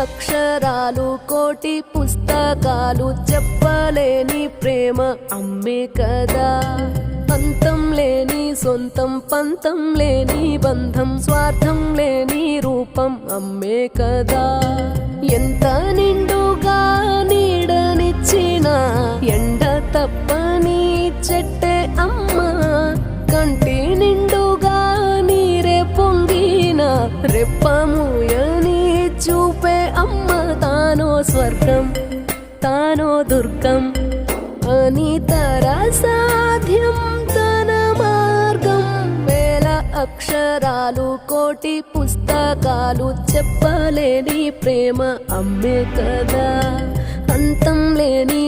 అక్షరాలు కోటి పుస్తకాలు చెప్పలేని ప్రేమ అమ్మే కదా. అంతం లేని సొంతం పంతం లేని బంధం స్వార్థం లేని రూపం అమ్మే కదా. ఎంత నిండుగా నీడనిచ్చిన ఎండ తప్పని చెట్టే అమ్మ. కంటి నిండుగా నీరే పొంగిన రెప్పముయని చూపే అమ్మ. తానో స్వర్గం తానో దుర్గం అని సాధ్యం తన మార్గం. వేల అక్షరాలు కోటి పుస్తకాలు చెప్పలేని ప్రేమ అమ్మే కదా. అంతం లేని